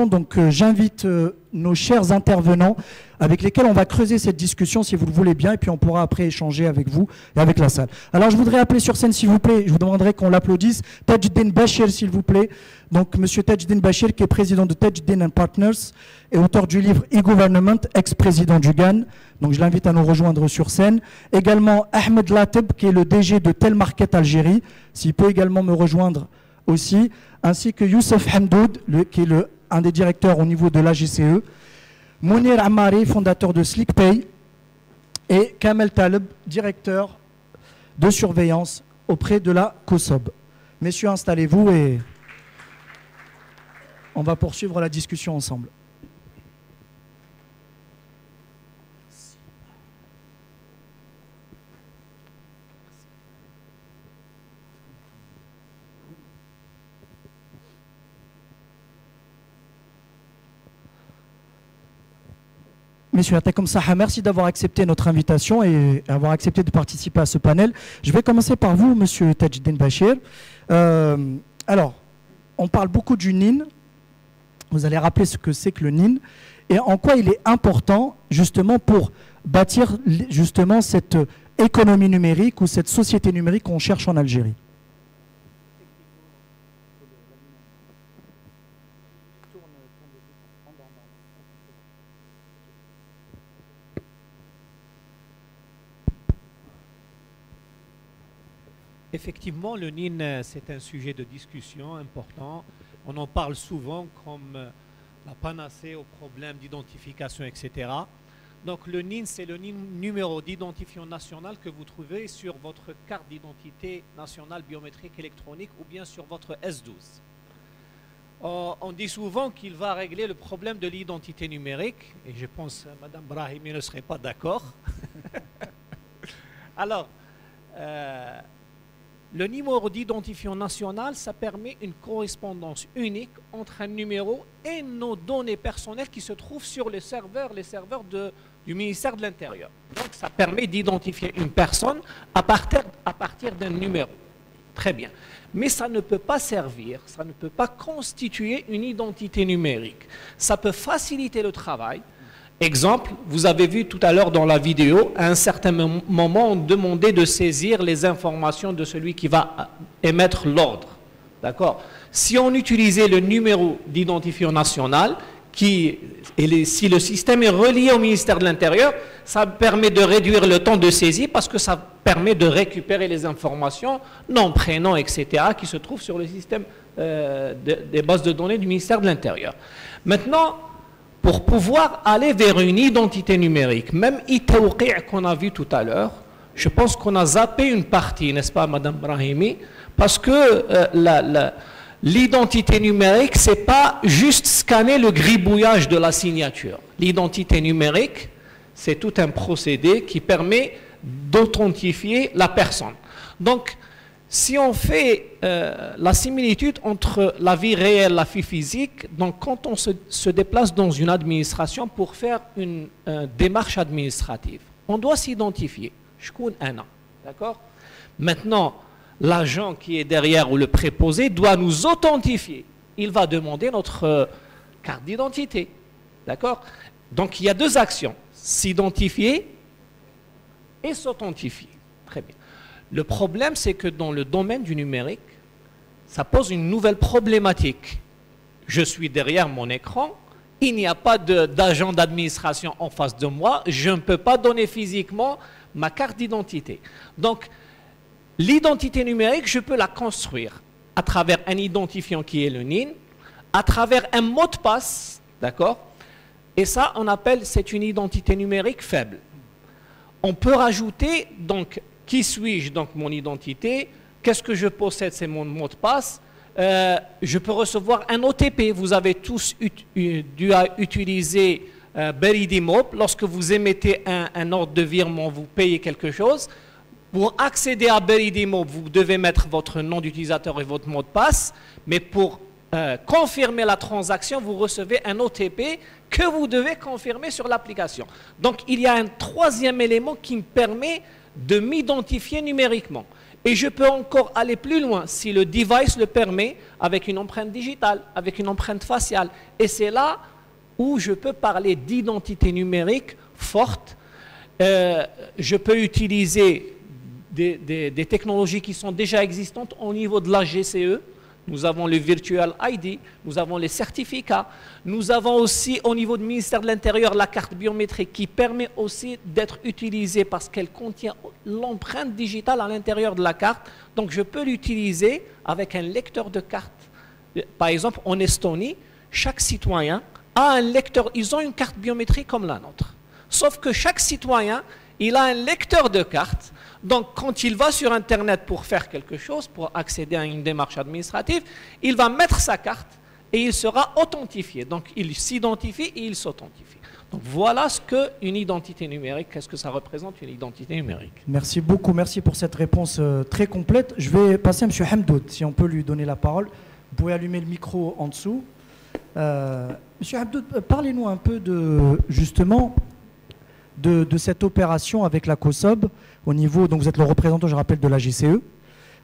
Donc j'invite nos chers intervenants avec lesquels on va creuser cette discussion si vous le voulez bien, et puis on pourra après échanger avec vous et avec la salle. Alors je voudrais appeler sur scène s'il vous plaît, je vous demanderai qu'on l'applaudisse, Tajdin Bachir s'il vous plaît. Donc monsieur Tajdin Bachir qui est président de Tajdin & Partners et auteur du livre E-Government, ex-président du GAN. Donc je l'invite à nous rejoindre sur scène. Également Ahmed Lateb qui est le DG de Telmarket Algérie, s'il peut également me rejoindre aussi, ainsi que Youssef Hamdoud qui est un des directeurs au niveau de l'AGCE, Mounir Ammari, fondateur de SlickPay, et Kamel Taleb, directeur de surveillance auprès de la COSOB. Messieurs, installez-vous et on va poursuivre la discussion ensemble. Messieurs Atakom Saha, merci d'avoir accepté notre invitation et avoir accepté de participer à ce panel. Je vais commencer par vous, monsieur Tajdin Bachir. Alors, on parle beaucoup du NIN. Vous allez rappeler ce que c'est que le NIN et en quoi il est important justement pour bâtir justement cette économie numérique ou cette société numérique qu'on cherche en Algérie. Effectivement, le NIN, c'est un sujet de discussion important. On en parle souvent comme la panacée aux problèmes d'identification, etc. Donc le NIN, c'est le numéro d'identifiant national que vous trouvez sur votre carte d'identité nationale biométrique électronique ou bien sur votre S12. On dit souvent qu'il va régler le problème de l'identité numérique, et je pense que Mme Brahimi ne serait pas d'accord. Alors, le numéro d'identifiant national, ça permet une correspondance unique entre un numéro et nos données personnelles qui se trouvent sur les serveurs du ministère de l'Intérieur. Donc, ça permet d'identifier une personne à partir d'un numéro. Très bien. Mais ça ne peut pas servir, ça ne peut pas constituer une identité numérique. Ça peut faciliter le travail. Exemple, vous avez vu tout à l'heure dans la vidéo, à un certain moment, on demandait de saisir les informations de celui qui va émettre l'ordre. D'accord? Si on utilisait le numéro d'identifiant national, si le système est relié au ministère de l'Intérieur, ça permet de réduire le temps de saisie parce que ça permet de récupérer les informations, nom, prénom, etc., qui se trouvent sur le système des bases de données du ministère de l'Intérieur. Maintenant, pour pouvoir aller vers une identité numérique, même e-tawqi' qu'on a vu tout à l'heure, je pense qu'on a zappé une partie, n'est-ce pas, Madame Brahimi, parce que l'identité numérique, ce n'est pas juste scanner le gribouillage de la signature. L'identité numérique, c'est tout un procédé qui permet d'authentifier la personne. Donc, si on fait la similitude entre la vie réelle et la vie physique, donc quand on se déplace dans une administration pour faire une démarche administrative, on doit s'identifier. Je connais un an, d'accord? Maintenant, l'agent qui est derrière ou le préposé doit nous authentifier. Il va demander notre carte d'identité, d'accord? Donc il y a deux actions, s'identifier et s'authentifier. Très bien. Le problème, c'est que dans le domaine du numérique, ça pose une nouvelle problématique. Je suis derrière mon écran, il n'y a pas d'agent d'administration en face de moi, je ne peux pas donner physiquement ma carte d'identité. Donc, l'identité numérique, je peux la construire à travers un identifiant qui est le NIN, à travers un mot de passe, d'accord? Et ça, on appelle, c'est une identité numérique faible. On peut rajouter, donc, qui suis-je, donc mon identité, qu'est-ce que je possède, c'est mon mot de passe, je peux recevoir un OTP, vous avez tous dû utiliser Beridimob, lorsque vous émettez un ordre de virement, vous payez quelque chose, pour accéder à Beridimob, vous devez mettre votre nom d'utilisateur et votre mot de passe, mais pour confirmer la transaction, vous recevez un OTP que vous devez confirmer sur l'application. Donc il y a un troisième élément qui me permet de m'identifier numériquement. Et je peux encore aller plus loin si le device le permet avec une empreinte digitale, avec une empreinte faciale. Et c'est là où je peux parler d'identité numérique forte. Je peux utiliser des technologies qui sont déjà existantes au niveau de la GCE. Nous avons le Virtual ID, nous avons les certificats, nous avons aussi au niveau du ministère de l'Intérieur la carte biométrique qui permet aussi d'être utilisée parce qu'elle contient l'empreinte digitale à l'intérieur de la carte. Donc je peux l'utiliser avec un lecteur de carte. Par exemple, en Estonie, chaque citoyen a un lecteur, ils ont une carte biométrique comme la nôtre. Sauf que chaque citoyen, il a un lecteur de carte. Donc, quand il va sur Internet pour faire quelque chose, pour accéder à une démarche administrative, il va mettre sa carte et il sera authentifié. Donc, il s'identifie et il s'authentifie. Donc, voilà ce qu'une identité numérique, qu'est-ce que ça représente une identité numérique. Merci beaucoup, merci pour cette réponse très complète. Je vais passer à M. Hamdoud, si on peut lui donner la parole. Vous pouvez allumer le micro en dessous. Monsieur Hamdoud, parlez-nous un peu justement de cette opération avec la COSOB au niveau, donc vous êtes le représentant, je rappelle, de la GCE.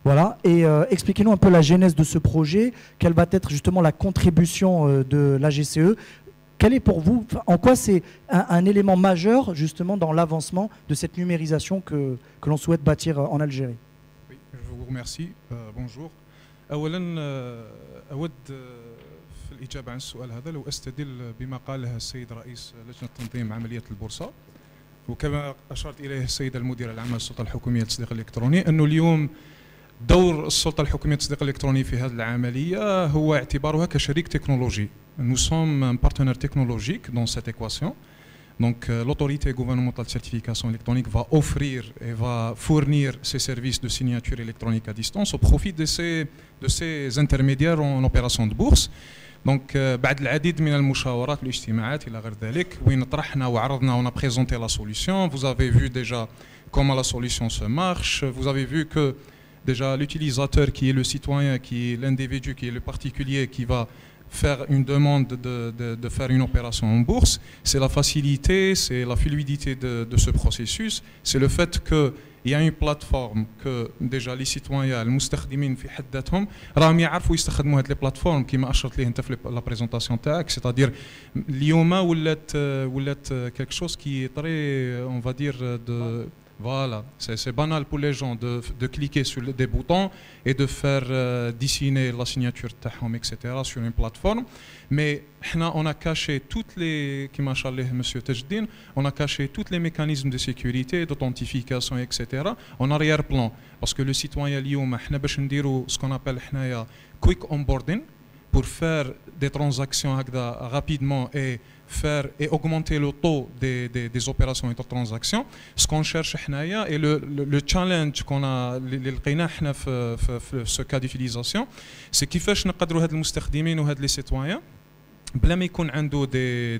Voilà, et expliquez-nous un peu la genèse de ce projet, quelle va être justement la contribution de la GCE. Quel est pour vous, en quoi c'est un élément majeur justement dans l'avancement de cette numérisation que l'on souhaite bâtir en Algérie? Oui, je vous remercie. Bonjour. أولا أود في الإجابة عن السؤال هذا لو أستدل بما قاله السيد رئيس لجنة تنظيم عملية البورصة وكما أشارت إليه السيدة المديرة العامة للسلطة الحكومية للتصديق الإلكتروني أنه اليوم دور السلطة الحكومية للتصديق الإلكتروني في هذه العملية هو اعتبارها كشريك تكنولوجي. Nous sommes un partenaire technologique dans cette équation. Donc l'autorité gouvernementale de certification électronique va offrir et va fournir ses services de signature électronique à distance au profit de ces intermédiaires en opération de bourse. Donc بعد العديد من المشاورات والاجتماعات إلى غير ذلك وين طرحنا وعرضنا on a présenté la solution. Vous avez vu déjà comment la solution se marche. Vous avez vu que déjà l'utilisateur qui est le citoyen, qui est l'individu, qui est le particulier qui va faire une demande de faire une opération en bourse, c'est la facilité, c'est la fluidité de ce processus, c'est le fait qu'il y a une plateforme que déjà les citoyens المستخدمين في حد ذاتهم راهم يعرفوا يستخدموا هذه البلاتفورم كما اشرت ليه انت في لا بريزونطاسيون تاعك c'est-à-dire اليوم ولات quelque chose qui est très on va dire de Voilà, c'est banal pour les gens de cliquer sur des boutons et de faire dessiner la signature تاعهم, etc. sur une plateforme. Mais on a caché toutes les, qui m'a charlé M. Tejdin, on a caché tous les mécanismes de sécurité, d'authentification, etc. en arrière-plan. Parce que le citoyen اليوم احنا باش نديروا ce qu'on appelle حنايا quick onboarding pour faire des transactions rapidement et faire et augmenter le taux des opérations et de transactions. Ce qu'on cherche et le challenge qu'on a في ce cas d'utilisation, c'est كيفاش نقدروا هاد المستخدمين وهاد les citoyens بلا ما يكون عنده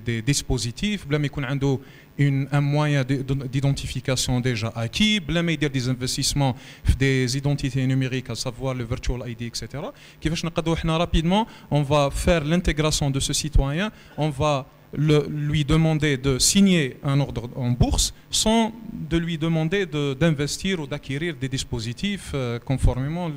des dispositifs, بلا ما يكون عنده un moyen d'identification déjà acquis, بلا ما يدير des investissements في des identités numériques, à savoir le virtual ID, etc. كيفاش نقدروا احنا rapidement, on va faire l'intégration de ce citoyen, on va lui demander de signer un ordre en bourse sans de lui demander d'investir ou d'acquérir des dispositifs conformément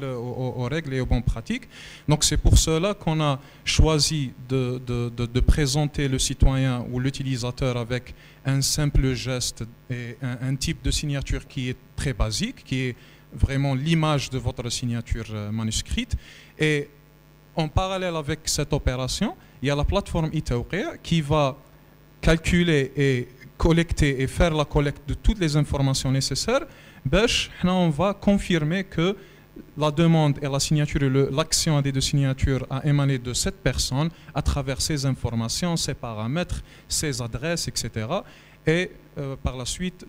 aux règles et aux bonnes pratiques. Donc c'est pour cela qu'on a choisi de présenter le citoyen ou l'utilisateur avec un simple geste et un type de signature qui est très basique, qui est vraiment l'image de votre signature manuscrite. Et en parallèle avec cette opération, il y a la plateforme e-Tawqi' qui va calculer et collecter et faire la collecte de toutes les informations nécessaires. On va confirmer que la demande et la signature, l'action de signature a émané de cette personne à travers ses informations, ses paramètres, ses adresses, etc. Et par la suite,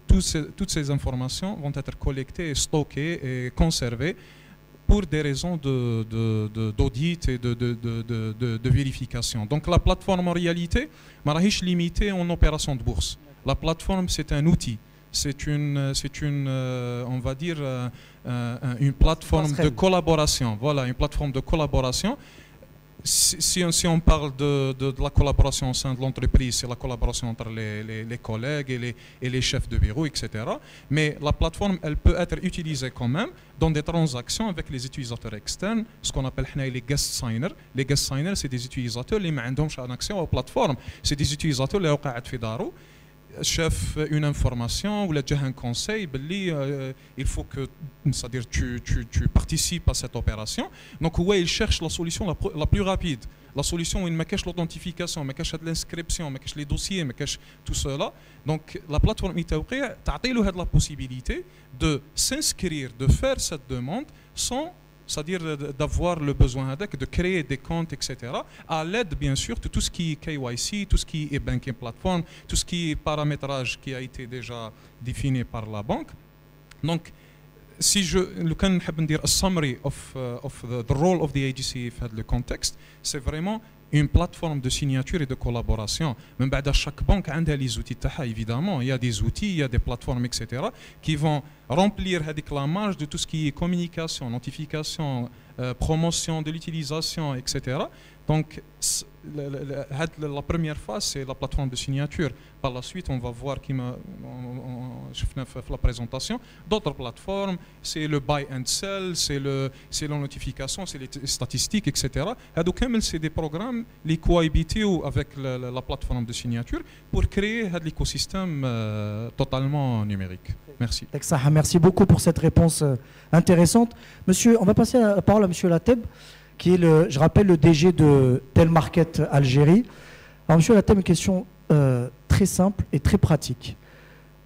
toutes ces informations vont être collectées, stockées et conservées pour des raisons d'audit et de vérification. Donc la plateforme en réalité n'est pas limitée en opération de bourse. La plateforme c'est un outil, c'est une on va dire une plateforme de collaboration. Voilà, une plateforme de collaboration si on parle de la collaboration au sein de l'entreprise, c'est la collaboration entre les collègues et les chefs de bureau, etc. Mais la plateforme, elle peut être utilisée quand même dans des transactions avec les utilisateurs externes, ce qu'on appelle les guest signers. Les guest signers, c'est des utilisateurs qui n'ont pas accès aux plateformes. C'est des utilisateurs qui sont في دارو chef une information ou un conseil, il faut que, c'est-à-dire tu participes à cette opération. Donc ouais, il cherche la solution la plus rapide, la solution où il me cache l'authentification, me cache l'inscription, me cache les dossiers, me cache tout cela. Donc la plateforme Itawqiya t'attire la possibilité de s'inscrire, de faire cette demande sans, c'est-à-dire d'avoir le besoin de créer des comptes, etc. À l'aide, bien sûr, de tout ce qui est KYC, tout ce qui est banking platform, tout ce qui est paramétrage qui a été déjà défini par la banque. Donc, si je dire a summary of the role of the agency dans le contexte, c'est vraiment une plateforme de signature et de collaboration. Même chaque banque a des outils, évidemment. Il y a des outils, il y a des plateformes, etc. qui vont remplir la marge de tout ce qui est communication, notification, promotion de l'utilisation, etc. Donc, la première phase, c'est la plateforme de signature. Par la suite, on va voir, qui la présentation, d'autres plateformes, c'est le buy and sell, c'est la notification, c'est les statistiques, etc. Donc, c'est des programmes qui cohabitent avec la plateforme de signature pour créer l'écosystème totalement numérique. Merci. Merci beaucoup pour cette réponse intéressante. Monsieur, on va passer la parole à Monsieur Lateb, qui est, je rappelle, le DG de Telmarket Algérie. Alors, Monsieur Lateb, une question très simple et très pratique.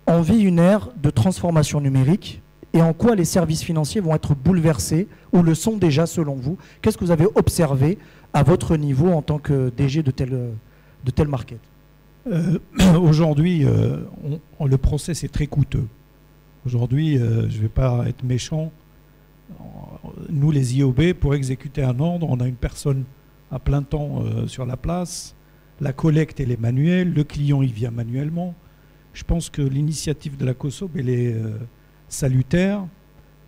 On vit une ère de transformation numérique, et en quoi les services financiers vont être bouleversés, ou le sont déjà selon vous? Qu'est-ce que vous avez observé à votre niveau en tant que DG de Telmarket? Aujourd'hui, le process est très coûteux. Aujourd'hui, je ne vais pas être méchant. Nous, les IOB, pour exécuter un ordre, on a une personne à plein temps sur la place. La collecte, elle est manuelle. Le client, il vient manuellement. Je pense que l'initiative de la COSOB, elle est salutaire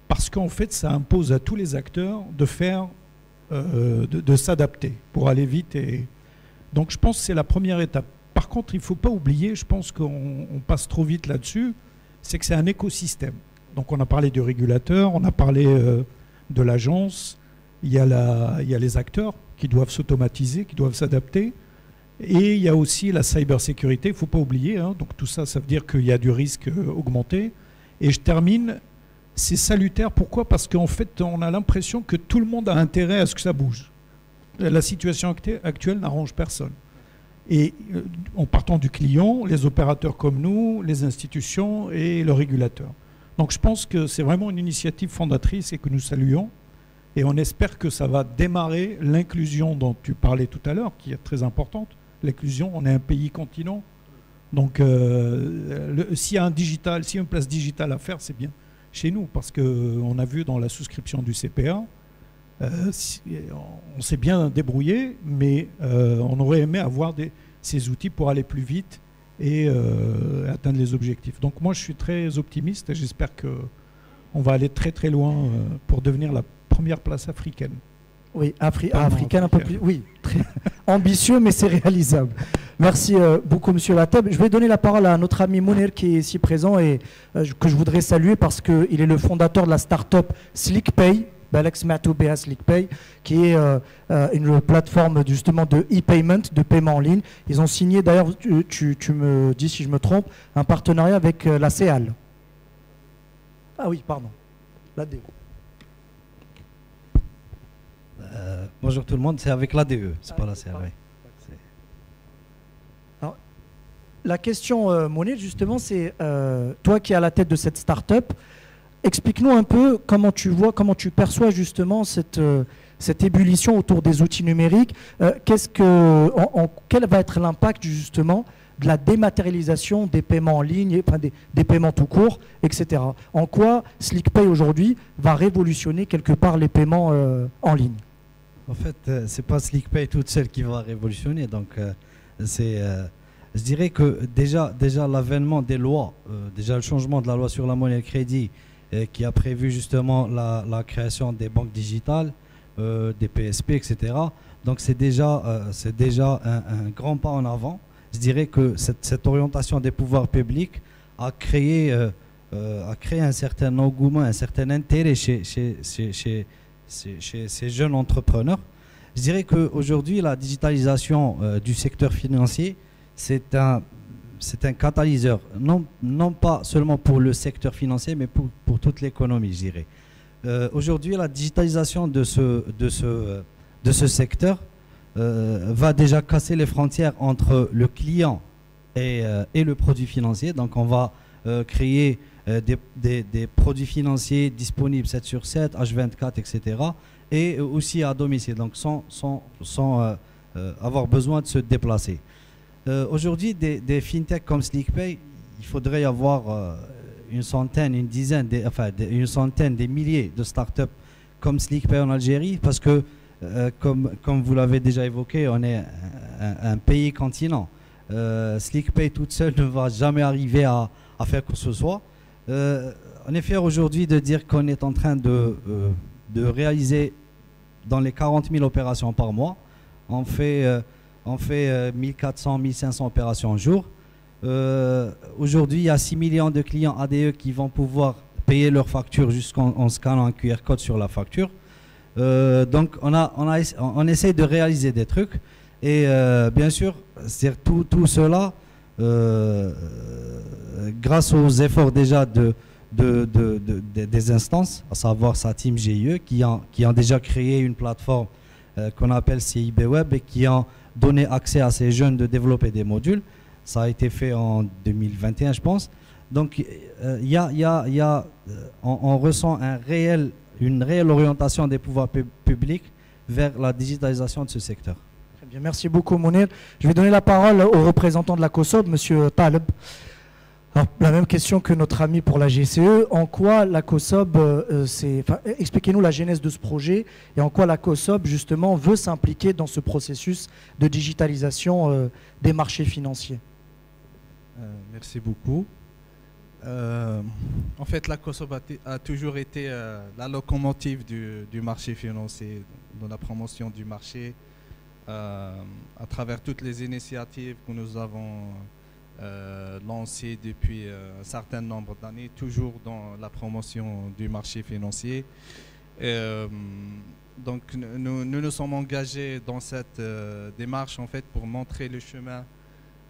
parce qu'en fait, ça impose à tous les acteurs de faire, de s'adapter pour aller vite. Donc, je pense que c'est la première étape. Par contre, il ne faut pas oublier, je pense qu'on passe trop vite là-dessus, c'est que c'est un écosystème. Donc on a parlé du régulateur, on a parlé de l'agence, il y a les acteurs qui doivent s'automatiser, qui doivent s'adapter, et il y a aussi la cybersécurité, il ne faut pas oublier, hein. Donc tout ça, ça veut dire qu'il y a du risque augmenté. Et je termine, c'est salutaire, pourquoi? Parce qu'en fait, on a l'impression que tout le monde a intérêt à ce que ça bouge. La situation actuelle n'arrange personne. Et en partant du client, les opérateurs comme nous, les institutions et le régulateur. Donc je pense que c'est vraiment une initiative fondatrice et que nous saluons. Et on espère que ça va démarrer l'inclusion dont tu parlais tout à l'heure, qui est très importante. L'inclusion, on est un pays continent. Donc s'il y a une place digitale à faire, c'est bien chez nous. Parce qu'on a vu dans la souscription du CPA, on s'est bien débrouillé, mais on aurait aimé avoir ces outils pour aller plus vite et atteindre les objectifs. Donc moi, je suis très optimiste et j'espère qu'on va aller très très loin pour devenir la première place africaine. Oui, africaine un peu plus, oui, très ambitieux, mais c'est réalisable. Merci beaucoup, Monsieur Lateb. Je vais donner la parole à notre ami Mounir qui est ici présent et que je voudrais saluer parce qu'il est le fondateur de la start-up SlickPay, SlickPay, qui est une plateforme justement de e-payment, de paiement en ligne. Ils ont signé, d'ailleurs, tu me dis si je me trompe, un partenariat avec la CEAL. Ah oui, pardon, l'ADE. Bonjour tout le monde, c'est avec l'ADE, c'est pas la CEAL. Oui. Alors, la question, Mounir, justement, c'est toi qui es à la tête de cette start-up. Explique-nous un peu comment tu vois, comment tu perçois justement cette ébullition autour des outils numériques. Quel va être l'impact justement de la dématérialisation des paiements en ligne, enfin des paiements tout court, etc. En quoi SlickPay aujourd'hui va révolutionner quelque part les paiements en ligne? En fait, c'est pas SlickPay toute seule qui va révolutionner. Donc, je dirais que déjà l'avènement des lois, déjà le changement de la loi sur la monnaie et le crédit, qui a prévu justement la création des banques digitales, des PSP, etc. Donc c'est déjà un grand pas en avant. Je dirais que cette orientation des pouvoirs publics a créé un certain engouement, un certain intérêt chez ces jeunes entrepreneurs. Je dirais qu'aujourd'hui, la digitalisation du secteur financier, c'est un catalyseur, non pas seulement pour le secteur financier, mais pour toute l'économie, je dirais. Aujourd'hui, la digitalisation de ce secteur va déjà casser les frontières entre le client et le produit financier. Donc, on va créer des produits financiers disponibles 7 sur 7, H24, etc. Et aussi à domicile, donc sans avoir besoin de se déplacer. Aujourd'hui, des fintechs comme SlickPay, il faudrait y avoir une centaine, une centaine, des milliers de startups comme SlickPay en Algérie, parce que, comme vous l'avez déjà évoqué, on est un pays continent. SlickPay toute seule ne va jamais arriver à faire quoi que ce soit. On est fier aujourd'hui de dire qu'on est en train de réaliser dans les 40 000 opérations par mois. On fait 1400, 1500 opérations au jour. Aujourd'hui, il y a 6 millions de clients ADE qui vont pouvoir payer leurs factures jusqu'en scannant un QR code sur la facture. Donc, on essaye de réaliser des trucs. Et bien sûr, c'est tout cela, grâce aux efforts déjà des instances, à savoir sa team GIE, qui ont déjà créé une plateforme qu'on appelle CIB Web et qui ont donné accès à ces jeunes de développer des modules. Ça a été fait en 2021, je pense. Donc, on ressent une réelle orientation des pouvoirs publics vers la digitalisation de ce secteur. Très bien, merci beaucoup Mounir. Je vais donner la parole au représentant de la COSOB, Monsieur Taleb. Alors, la même question que notre ami pour la GCE. En quoi la COSOB, expliquez-nous la genèse de ce projet et en quoi la COSOB, justement, veut s'impliquer dans ce processus de digitalisation des marchés financiers. Merci beaucoup. En fait, la COSOB a toujours été la locomotive du marché financier, dans la promotion du marché, à travers toutes les initiatives que nous avons lancé depuis un certain nombre d'années, toujours dans la promotion du marché financier. Donc nous nous sommes engagés dans cette démarche en fait pour montrer le chemin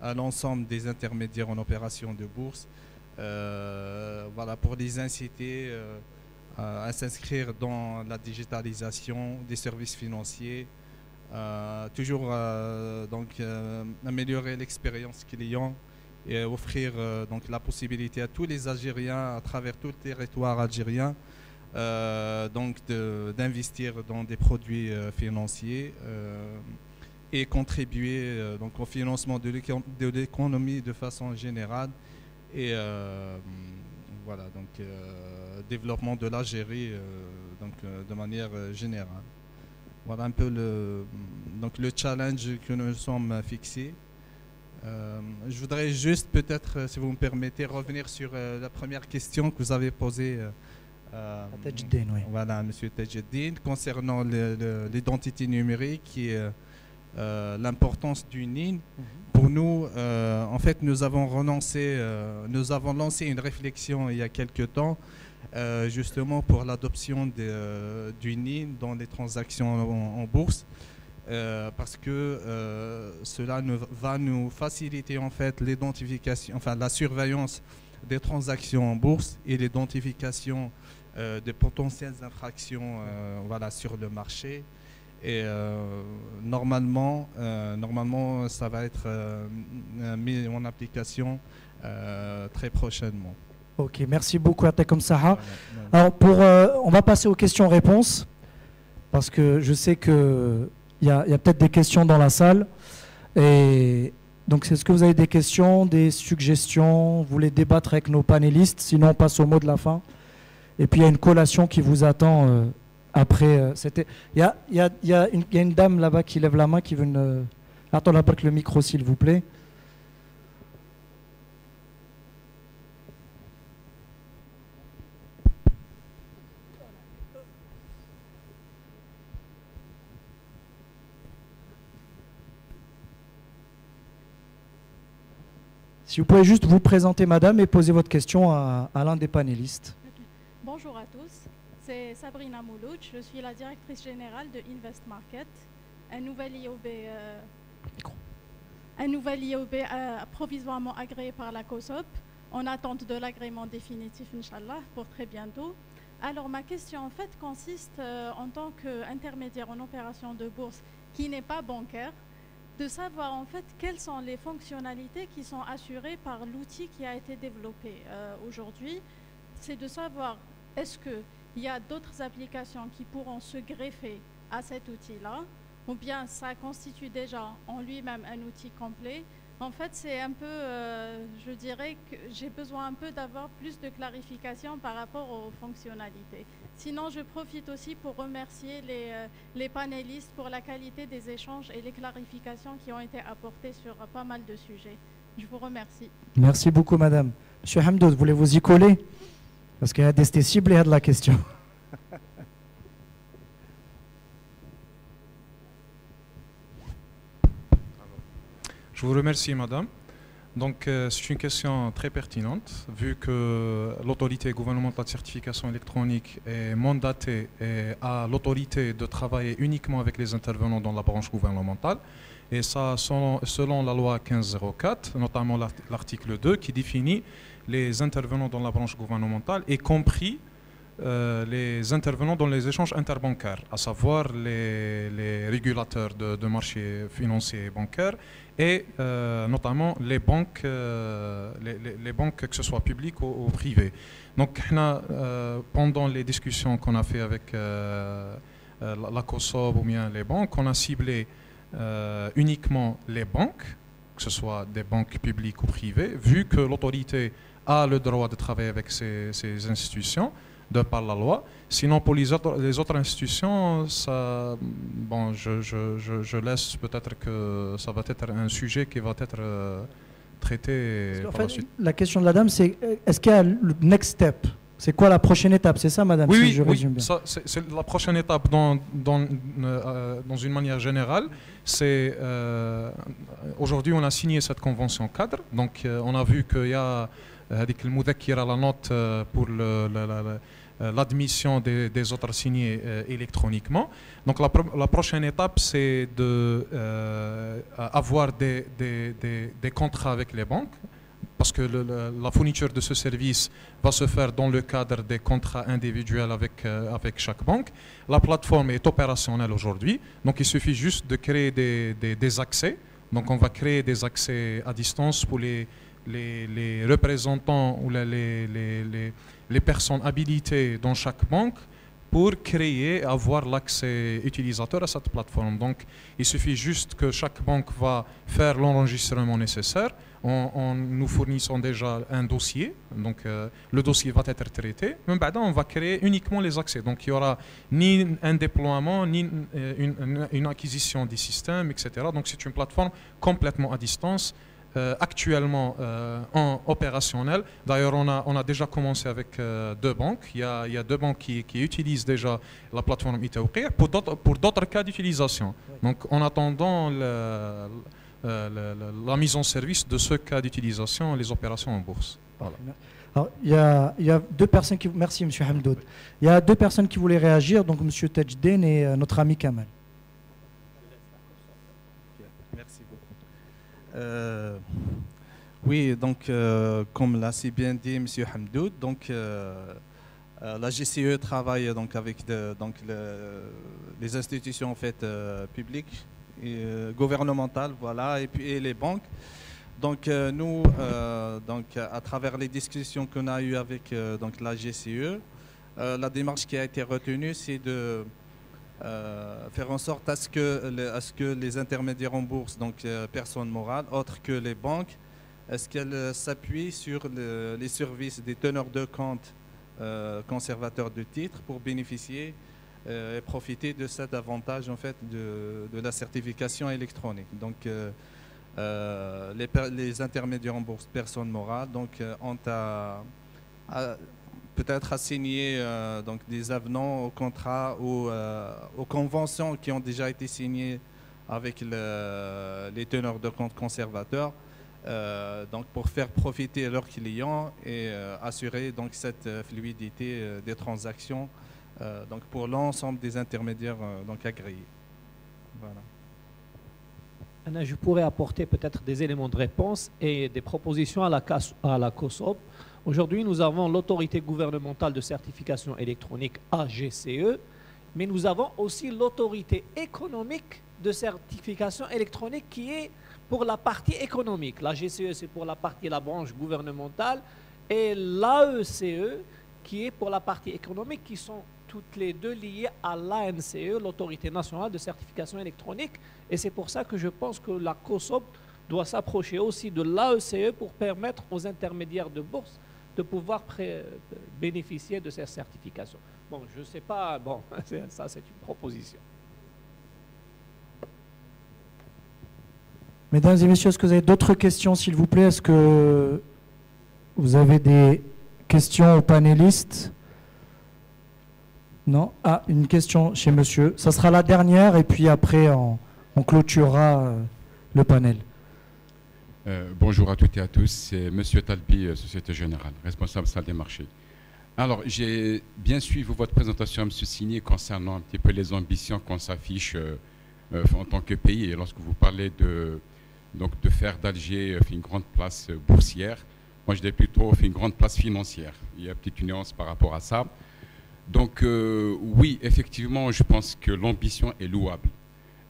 à l'ensemble des intermédiaires en opération de bourse, voilà, pour les inciter à s'inscrire dans la digitalisation des services financiers, toujours donc améliorer l'expérience client et offrir donc la possibilité à tous les Algériens à travers tout le territoire algérien donc d'investir dans des produits financiers et contribuer donc au financement de l'économie de façon générale et voilà donc développement de l'Algérie donc de manière générale. Voilà un peu le challenge que nous sommes fixés. Je voudrais juste peut-être, si vous me permettez, revenir sur la première question que vous avez posée oui. Voilà, M. Tajeddine, concernant l'identité numérique et l'importance du NIN. Pour nous, en fait, nous avons lancé une réflexion il y a quelques temps, justement pour l'adoption du NIN dans les transactions en bourse. Parce que cela va nous faciliter en fait l'identification, enfin la surveillance des transactions en bourse et l'identification de potentielles infractions voilà, sur le marché. Et normalement, ça va être mis en application très prochainement. Ok, merci beaucoup Atekom Saha. Alors on va passer aux questions-réponses parce que je sais que il y a peut-être des questions dans la salle. Et donc, est-ce que vous avez des questions, des suggestions? Vous voulez débattre avec nos panélistes? Sinon, on passe au mot de la fin. Et puis, il y a une collation qui vous attend après. Il y a une dame là-bas qui lève la main, qui veut une... Attends, là-bas, le micro, s'il vous plaît. Si vous pouvez juste vous présenter, madame, et poser votre question à l'un des panélistes. Bonjour à tous, c'est Sabrina Moulouch, je suis la directrice générale de Invest Market, un nouvel IOB provisoirement agréé par la COSOP, en attente de l'agrément définitif, Inch'Allah, pour très bientôt. Alors ma question en fait consiste en tant qu'intermédiaire en opération de bourse qui n'est pas bancaire, de savoir en fait quelles sont les fonctionnalités qui sont assurées par l'outil qui a été développé aujourd'hui. C'est de savoir est-ce qu'il y a d'autres applications qui pourront se greffer à cet outil-là, ou bien ça constitue déjà en lui-même un outil complet. En fait, c'est un peu, je dirais que j'ai besoin un peu d'avoir plus de clarification par rapport aux fonctionnalités. Sinon, je profite aussi pour remercier les panélistes pour la qualité des échanges et les clarifications qui ont été apportées sur pas mal de sujets. Je vous remercie. Merci beaucoup, madame. Monsieur Hamdoud, voulez-vous y coller? Parce qu'il y a des cibles et de la question. Je vous remercie, madame. Donc, c'est une question très pertinente, vu que l'autorité gouvernementale de certification électronique est mandatée et a l'autorité de travailler uniquement avec les intervenants dans la branche gouvernementale. Et ça, selon la loi 1504, notamment l'article 2, qui définit les intervenants dans la branche gouvernementale, y compris les intervenants dans les échanges interbancaires, à savoir les régulateurs de marchés financiers et bancaires et notamment les banques, les banques que ce soit publiques ou privées. Donc, pendant les discussions qu'on a fait avec la COSOB ou bien les banques, on a ciblé uniquement les banques, que ce soit des banques publiques ou privées, vu que l'autorité a le droit de travailler avec ces institutions de par la loi. Sinon, pour les autres institutions, ça, bon, je laisse peut-être que ça va être un sujet qui va être traité par la suite. La question de la dame, c'est est-ce qu'il y a le next step? C'est quoi la prochaine étape? C'est ça, madame? Oui, si je résume bien. C'est la prochaine étape dans une manière générale. C'est aujourd'hui, on a signé cette convention cadre. Donc, on a vu qu'il y a la note pour l'admission des autres signés électroniquement. Donc la prochaine étape, c'est d'avoir des contrats avec les banques, parce que la fourniture de ce service va se faire dans le cadre des contrats individuels avec chaque banque. La plateforme est opérationnelle aujourd'hui, donc il suffit juste de créer des accès. Donc on va créer des accès à distance pour les représentants ou les personnes habilitées dans chaque banque pour créer et avoir l'accès utilisateur à cette plateforme. Donc, il suffit juste que chaque banque va faire l'enregistrement nécessaire en nous fournissant déjà un dossier. Donc, le dossier va être traité. Mais maintenant, on va créer uniquement les accès. Donc, il n'y aura ni un déploiement, ni une acquisition des systèmes, etc. Donc, c'est une plateforme complètement à distance. Actuellement en opérationnel. D'ailleurs, on a déjà commencé avec deux banques. Il y a deux banques qui utilisent déjà la plateforme e-Tawqi' pour d'autres cas d'utilisation. Donc, en attendant la mise en service de ce cas d'utilisation, les opérations en bourse. Voilà. Alors, il y a deux personnes qui... Merci, M. Hamdoud. Il y a deux personnes qui voulaient réagir, donc M. Tajdin et notre ami Kamal. Oui, donc comme l'a si bien dit M. Hamdoud, donc la GCE travaille donc avec les institutions en fait publiques et gouvernementales, voilà, et puis les banques. Donc nous, donc à travers les discussions qu'on a eues avec donc la GCE, la démarche qui a été retenue, c'est de faire en sorte à ce que les intermédiaires en bourse, donc personnes morales, autres que les banques, est-ce qu'elles s'appuient sur les services des teneurs de compte conservateurs de titres pour bénéficier et profiter de cet avantage en fait de la certification électronique. Donc les intermédiaires en bourse personnes morales donc ont peut-être à signer donc des avenants aux contrats ou aux conventions qui ont déjà été signées avec les teneurs de compte conservateurs donc pour faire profiter leurs clients et assurer donc cette fluidité des transactions donc pour l'ensemble des intermédiaires donc agréés. Voilà. Je pourrais apporter peut-être des éléments de réponse et des propositions à la COSOP. Aujourd'hui, nous avons l'autorité gouvernementale de certification électronique AGCE, mais nous avons aussi l'autorité économique de certification électronique qui est pour la partie économique. La GCE, c'est pour la partie, la branche gouvernementale, et l'AECE, qui est pour la partie économique, qui sont toutes les deux liées à l'ANCE, l'autorité nationale de certification électronique. Et c'est pour ça que je pense que la COSOP doit s'approcher aussi de l'AECE pour permettre aux intermédiaires de bourse de pouvoir bénéficier de ces certifications. Bon, je ne sais pas, bon, ça c'est une proposition. Mesdames et messieurs, est-ce que vous avez d'autres questions, s'il vous plaît? Est-ce que vous avez des questions aux panélistes? Non? Ah, une question chez monsieur. Ça sera la dernière et puis après on clôturera le panel. Bonjour à toutes et à tous, c'est monsieur Talbi, Société Générale, responsable salle des marchés. Alors, j'ai bien suivi votre présentation, monsieur Signé, concernant un petit peu les ambitions qu'on s'affiche en tant que pays. Et lorsque vous parlez de faire d'Alger une grande place boursière, moi je dirais plutôt une grande place financière. Il y a une petite nuance par rapport à ça. Donc oui, effectivement, je pense que l'ambition est louable.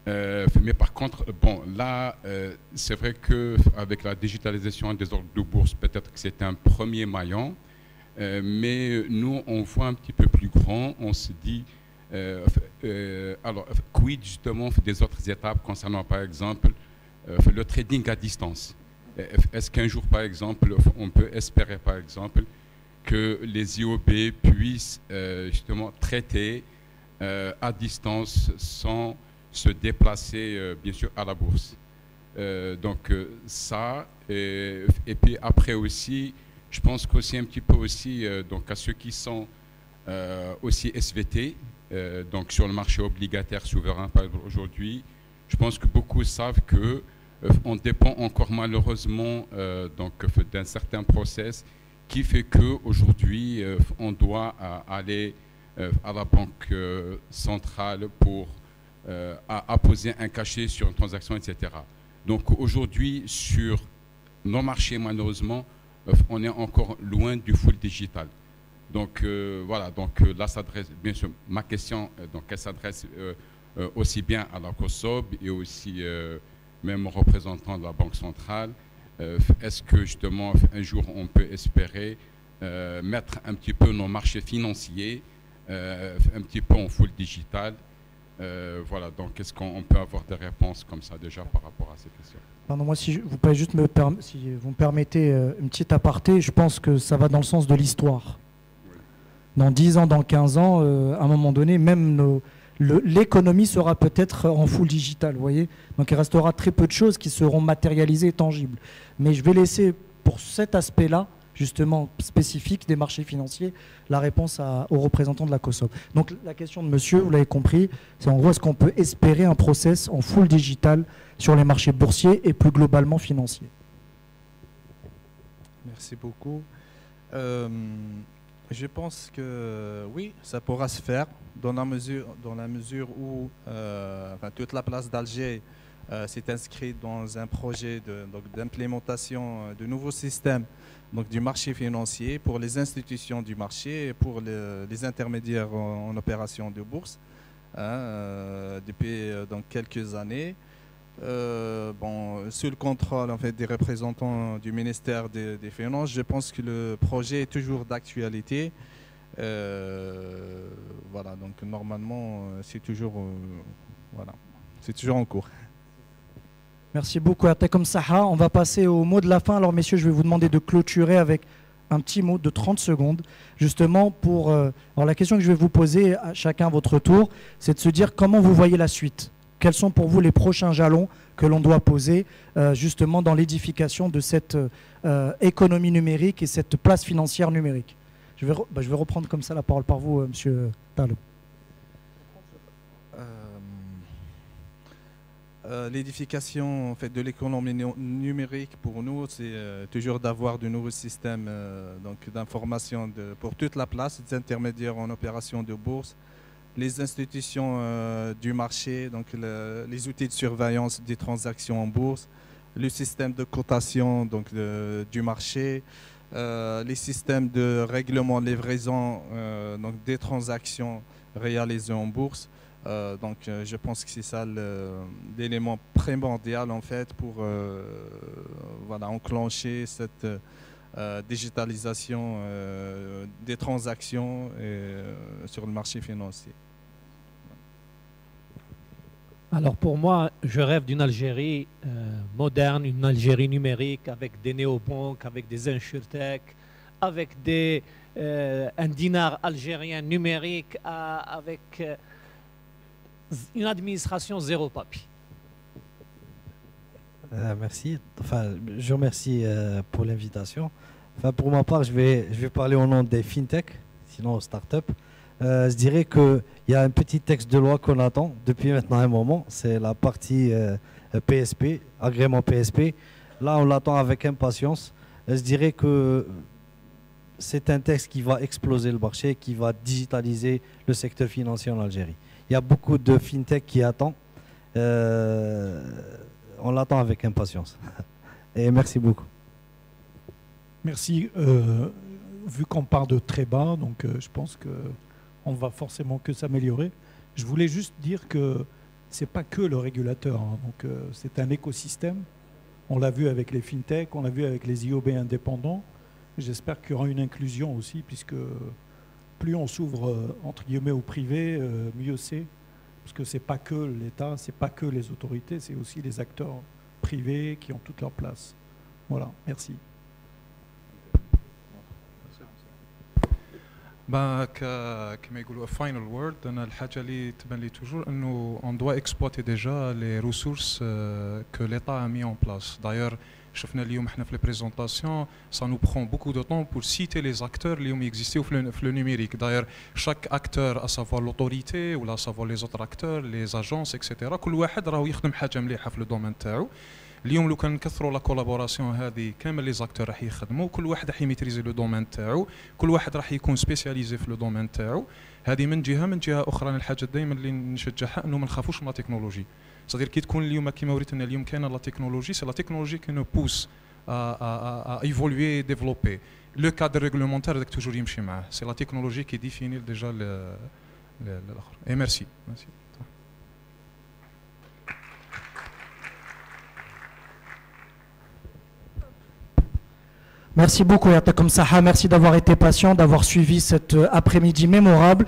Mais par contre, bon, là, c'est vrai qu'avec la digitalisation des ordres de bourse, peut-être que c'est un premier maillon, mais nous, on voit un petit peu plus grand, on se dit, alors, quid justement des autres étapes concernant, par exemple, le trading à distance. Est-ce qu'un jour, par exemple, on peut espérer, par exemple, que les IOB puissent justement traiter à distance sans se déplacer, bien sûr, à la bourse. Donc ça, et puis après aussi, je pense qu'aussi un petit peu aussi, donc à ceux qui sont aussi SVT, donc sur le marché obligataire souverain, par exemple, aujourd'hui, je pense que beaucoup savent que on dépend encore malheureusement donc d'un certain process qui fait qu'aujourd'hui, on doit aller à la banque centrale pour apposer un cachet sur une transaction, etc. Donc aujourd'hui, sur nos marchés, malheureusement, on est encore loin du full digital. Donc voilà, donc là s'adresse, bien sûr, ma question, donc elle s'adresse aussi bien à la COSOB et aussi même aux représentants de la Banque centrale. Est-ce que justement un jour on peut espérer mettre un petit peu nos marchés financiers un petit peu en full digital? Voilà, donc est-ce qu'on peut avoir des réponses comme ça déjà par rapport à ces questions? Pardon, moi, si vous pouvez juste si vous me permettez une petite aparté, je pense que ça va dans le sens de l'histoire. Oui. Dans 10 ans, dans 15 ans, à un moment donné, même l'économie sera peut-être en full digital, vous voyez. Donc il restera très peu de choses qui seront matérialisées et tangibles. Mais je vais laisser pour cet aspect-là, justement spécifique des marchés financiers, la réponse aux représentants de la COSOP. Donc la question de monsieur, vous l'avez compris, c'est en gros est-ce qu'on peut espérer un process en full digital sur les marchés boursiers et plus globalement financiers? Merci beaucoup. Je pense que oui, ça pourra se faire dans la mesure où toute la place d'Alger s'est inscrite dans un projet d'implémentation de nouveaux systèmes donc du marché financier pour les institutions du marché et pour les intermédiaires en opération de bourse depuis donc quelques années. Sous le contrôle en fait, des représentants du ministère des Finances, je pense que le projet est toujours d'actualité. Voilà, donc normalement, c'est toujours en cours. Merci beaucoup, Atekom Saha. On va passer au mot de la fin. Alors, messieurs, je vais vous demander de clôturer avec un petit mot de 30 secondes, justement pour... alors, la question que je vais vous poser à chacun à votre tour, c'est de se dire comment vous voyez la suite. Quels sont pour vous les prochains jalons que l'on doit poser justement dans l'édification de cette économie numérique et cette place financière numérique? Je vais reprendre comme ça la parole par vous, monsieur Taleb. L'édification en fait, de l'économie numérique pour nous, c'est toujours d'avoir de nouveaux systèmes d'information pour toute la place, des intermédiaires en opération de bourse, les institutions du marché, donc les outils de surveillance des transactions en bourse, le système de cotation du marché, les systèmes de règlement de livraison des transactions réalisées en bourse. Je pense que c'est ça l'élément primordial en fait pour enclencher cette digitalisation des transactions sur le marché financier. Alors pour moi, je rêve d'une Algérie moderne, une Algérie numérique avec des néobanques, avec des insurtech, avec un dinar algérien numérique, avec une administration zéro papier. Merci. Je remercie pour l'invitation. Pour ma part, je vais parler au nom des fintech, sinon aux startups. Je dirais qu'il y a un petit texte de loi qu'on attend depuis maintenant un moment. C'est la partie PSP, agrément PSP. Là, on l'attend avec impatience. Je dirais que c'est un texte qui va exploser le marché, qui va digitaliser le secteur financier en Algérie. Il y a beaucoup de fintech qui attendent. On l'attend avec impatience. Et merci beaucoup. Merci. Vu qu'on part de très bas, donc je pense qu'on va forcément que s'améliorer. Je voulais juste dire que ce n'est pas que le régulateur. Donc c'est un écosystème. On l'a vu avec les fintech, on l'a vu avec les IOB indépendants. J'espère qu'il y aura une inclusion aussi, puisque plus on s'ouvre entre guillemets au privé, mieux c'est. Parce que ce n'est pas que l'État, ce n'est pas que les autorités, c'est aussi les acteurs privés qui ont toute leur place. Voilà, merci. كما يقولوا final word انا الحاجه اللي تبان لي توجور انه on doit exploiter déjà les ressources que l'État a mis en place. D'ailleurs شفنا اليوم احنا في les présentations, ça nous prend beaucoup de temps pour citer les acteurs اللي هم existent في le numérique. D'ailleurs chaque acteur, à savoir l'autorité ou à savoir les autres acteurs, les agences etc. كل واحد راهو يخدم حاجه مليحه في le domaine تاعو. اليوم لو كان نكثروا لا كولابوراسيون هذه كامل لي زاكتور راح يخدموا، كل واحد راح يميتريزي لو دومين تاعو، كل واحد راح يكون سبيسياليزي في لو دومين تاعو. هذه من جهه اخرى الحاجه دائما اللي نشجعها انه ما نخافوش من لا تكنولوجي. صدير كي تكون اليوم كيما وريتنا اليوم كاينه لا تكنولوجي، سي لا تكنولوجي كي نو بوس ا ايفولوي ديفلوبي. لو كادر ريغلومونتير داك توجور يمشي معاه، سي لا تكنولوجي كي ديفيني ديجا الاخر. اي ميرسي. Merci beaucoup, Yatakom Saha. Merci d'avoir été patient, d'avoir suivi cet après-midi mémorable.